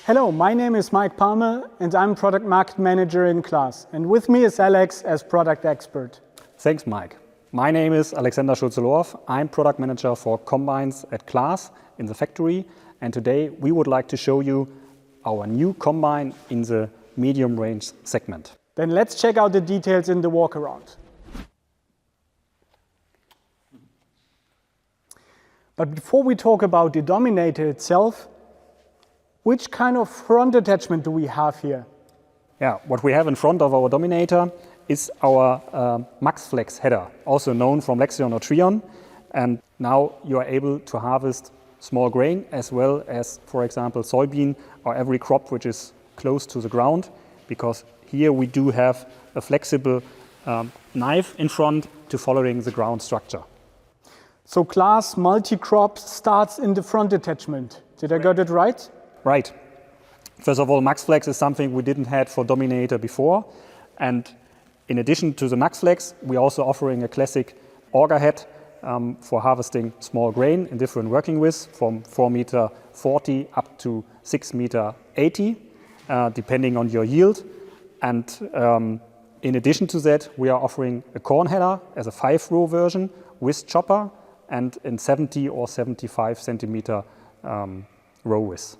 Hello, my name is Mike Palmer and I'm Product Market Manager in CLAAS. And with me is Alex as Product Expert. Thanks, Mike. My name is Alexander Schulze-Lorf. I'm Product Manager for Combines at CLAAS in the factory. And today we would like to show you our new combine in the medium range segment. Then let's check out the details in the walk around. But before we talk about the Dominator itself, which kind of front attachment do we have here? Yeah, what we have in front of our Dominator is our MaxFlex header, also known from Lexion or Trion. And now you are able to harvest small grain as well as, for example, soybean or every crop which is close to the ground, because here we do have a flexible knife in front to following the ground structure. So CLAAS multi-crop starts in the front attachment. Did I get it right? Right. First of all, MaxFlex is something we didn't have for Dominator before. And in addition to the MaxFlex, we're also offering a classic auger head for harvesting small grain in different working widths from 4.40 meters up to 6.80 meters, depending on your yield. And in addition to that, we are offering a corn header as a 5-row version with chopper and in 70 or 75 centimeter row width.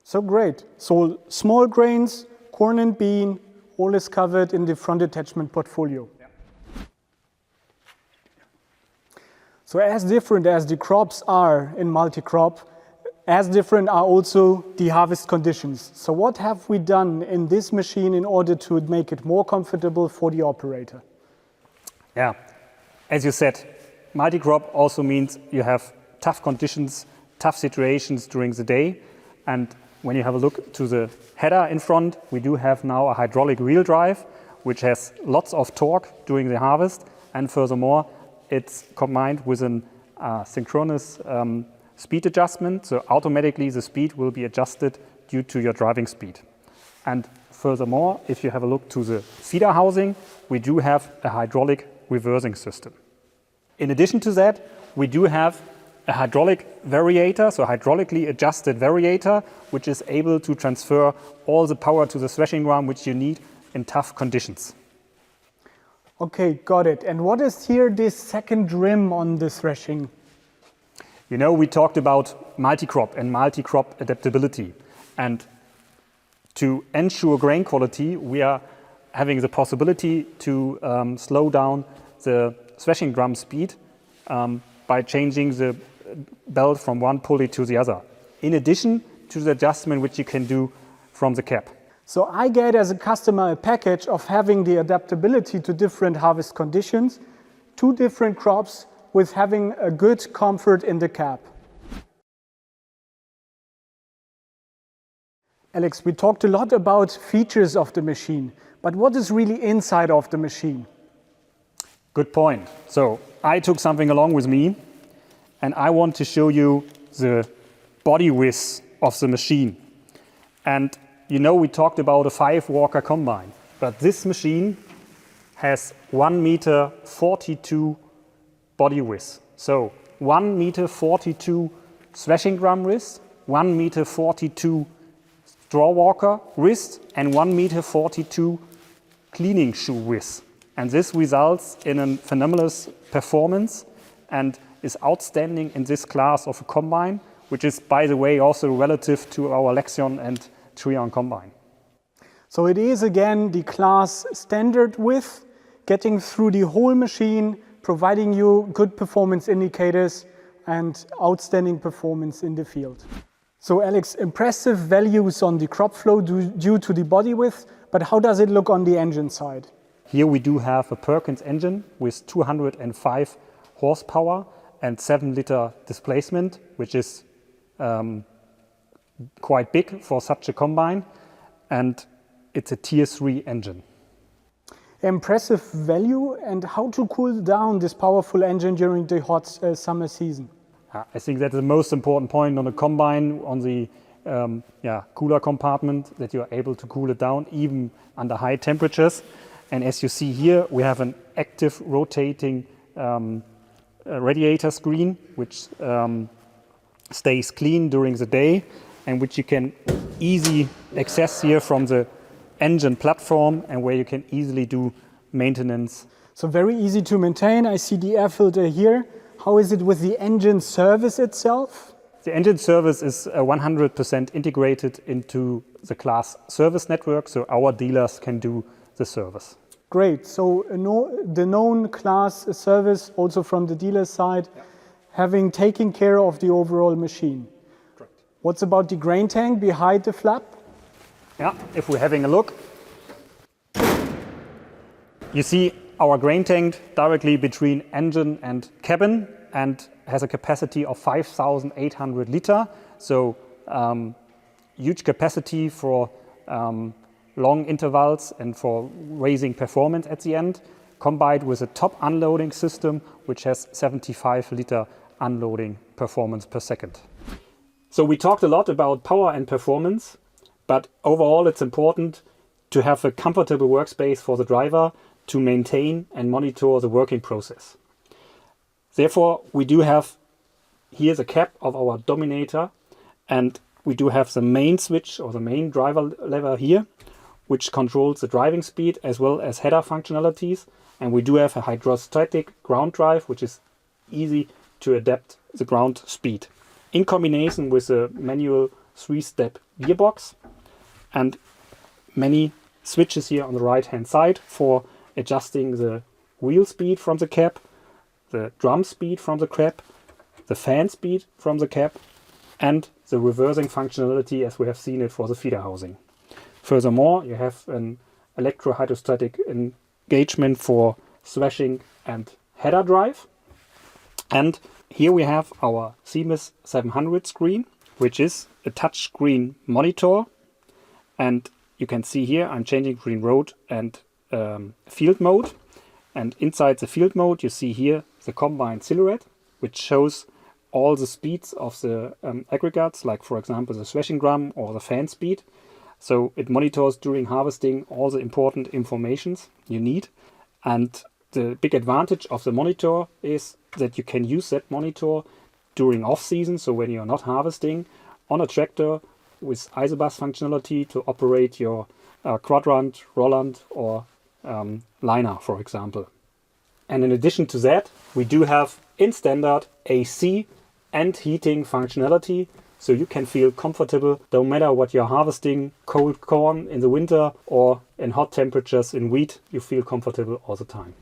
So great. So small grains, corn and bean, all is covered in the front attachment portfolio. Yeah. So as different as the crops are in multi-crop, as different are also the harvest conditions. So what have we done in this machine in order to make it more comfortable for the operator? Yeah, as you said, multi-crop also means you have tough conditions, tough situations during the day. And when you have a look to the header in front, we do have now a hydraulic wheel drive, which has lots of torque during the harvest. And furthermore, it's combined with a synchronous speed adjustment. So automatically the speed will be adjusted due to your driving speed. And furthermore, if you have a look to the feeder housing, we do have a hydraulic reversing system. In addition to that, we do have a hydraulic variator, so hydraulically adjusted variator, which is able to transfer all the power to the threshing drum which you need in tough conditions. Okay, got it. And what is here this second rim on the threshing? You know, we talked about multi-crop and multi-crop adaptability. And to ensure grain quality, we are having the possibility to slow down the threshing drum speed by changing the belt from one pulley to the other, in addition to the adjustment which you can do from the cap. So I get as a customer a package of having the adaptability to different harvest conditions, 2 different crops with having a good comfort in the cap. Alex, we talked a lot about features of the machine, but what is really inside of the machine? Good point. So I took something along with me, and I want to show you the body width of the machine. And you know, we talked about a 5-walker combine, but this machine has 1.42 meters body width. So 1.42 meters threshing drum width, 1.42 meters straw walker width, and 1.42 meters cleaning shoe width. And this results in a phenomenal performance and is outstanding in this class of a combine, which is, by the way, also relative to our Lexion and Trion combine. So it is again the CLAAS standard width, getting through the whole machine, providing you good performance indicators and outstanding performance in the field. So Alex, impressive values on the crop flow due to the body width, but how does it look on the engine side? Here we do have a Perkins engine with 205 horsepower and 7-liter displacement, which is quite big for such a combine, and it's a Tier 3 engine. Impressive value, and how to cool down this powerful engine during the hot summer season? I think that's the most important point on a combine, on the cooler compartment, that you are able to cool it down even under high temperatures. And as you see here, we have an active rotating radiator screen, which stays clean during the day and which you can easily access here from the engine platform and where you can easily do maintenance. So very easy to maintain. I see the air filter here. How is it with the engine service itself? The engine service is 100% integrated into the CLAAS service network, so our dealers can do the service. Great. So the known CLAAS service also from the dealer side, having taken care of the overall machine. Correct. What's about the grain tank behind the flap? Yeah, if we're having a look, you see our grain tank directly between engine and cabin and has a capacity of 5,800 liter. So huge capacity for long intervals and for raising performance at the end, combined with a top unloading system which has 75 liter unloading performance per second. So we talked a lot about power and performance, but overall it's important to have a comfortable workspace for the driver to maintain and monitor the working process. Therefore, we do have here the cap of our Dominator, and we do have the main switch or the main driver lever here, which controls the driving speed as well as header functionalities. And we do have a hydrostatic ground drive, which is easy to adapt the ground speed, in combination with a manual 3-step gearbox and many switches here on the right hand side for adjusting the wheel speed from the cab, the drum speed from the cab, the fan speed from the cab, and the reversing functionality as we have seen it for the feeder housing. Furthermore, you have an electro-hydrostatic engagement for thrashing and header drive. And here we have our CMIS 700 screen, which is a touch screen monitor. And you can see here I'm changing between road and field mode. And inside the field mode, you see here the combined silhouette, which shows all the speeds of the aggregates, like for example the thrashing drum or the fan speed. So it monitors during harvesting all the important informations you need. And the big advantage of the monitor is that you can use that monitor during off-season, so when you're not harvesting, on a tractor with isobus functionality to operate your quadrant, Roland or liner, for example. And in addition to that, we do have in standard AC and heating functionality, so you can feel comfortable no matter what you're harvesting, cold corn in the winter or in hot temperatures in wheat, you feel comfortable all the time.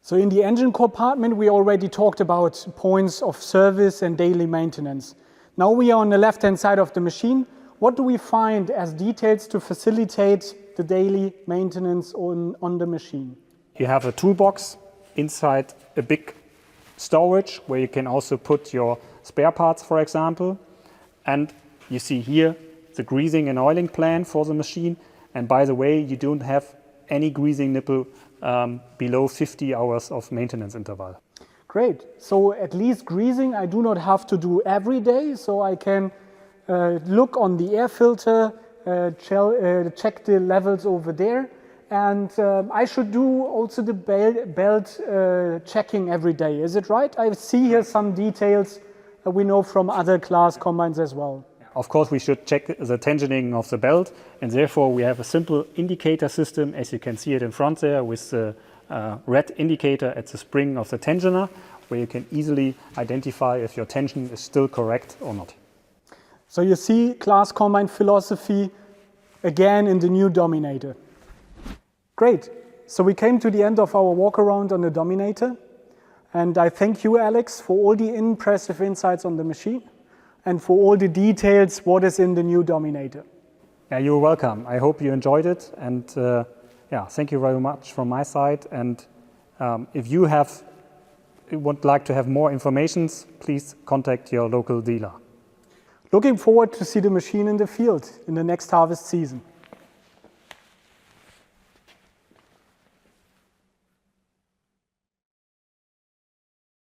So in the engine compartment, we already talked about points of service and daily maintenance. Now we are on the left-hand side of the machine. What do we find as details to facilitate the daily maintenance on the machine? You have a toolbox inside a big storage where you can also put your spare parts, for example. And you see here the greasing and oiling plan for the machine. And by the way, you don't have any greasing nipple below 50 hours of maintenance interval. Great. So at least greasing I do not have to do every day, so I can look on the air filter, check the levels over there, and I should do also the belt checking every day. Is it right? I see here some details we know from other CLAAS combines as well. Of course, we should check the tensioning of the belt, and therefore we have a simple indicator system, as you can see it in front there, with the red indicator at the spring of the tensioner, where you can easily identify if your tension is still correct or not. So you see CLAAS combine philosophy again in the new Dominator. Great. So we came to the end of our walk around on the Dominator, and I thank you, Alex, for all the impressive insights on the machine and for all the details what is in the new Dominator. Yeah, you're welcome. I hope you enjoyed it, and yeah, thank you very much from my side. And if you would like to have more information, please contact your local dealer. Looking forward to see the machine in the field in the next harvest season.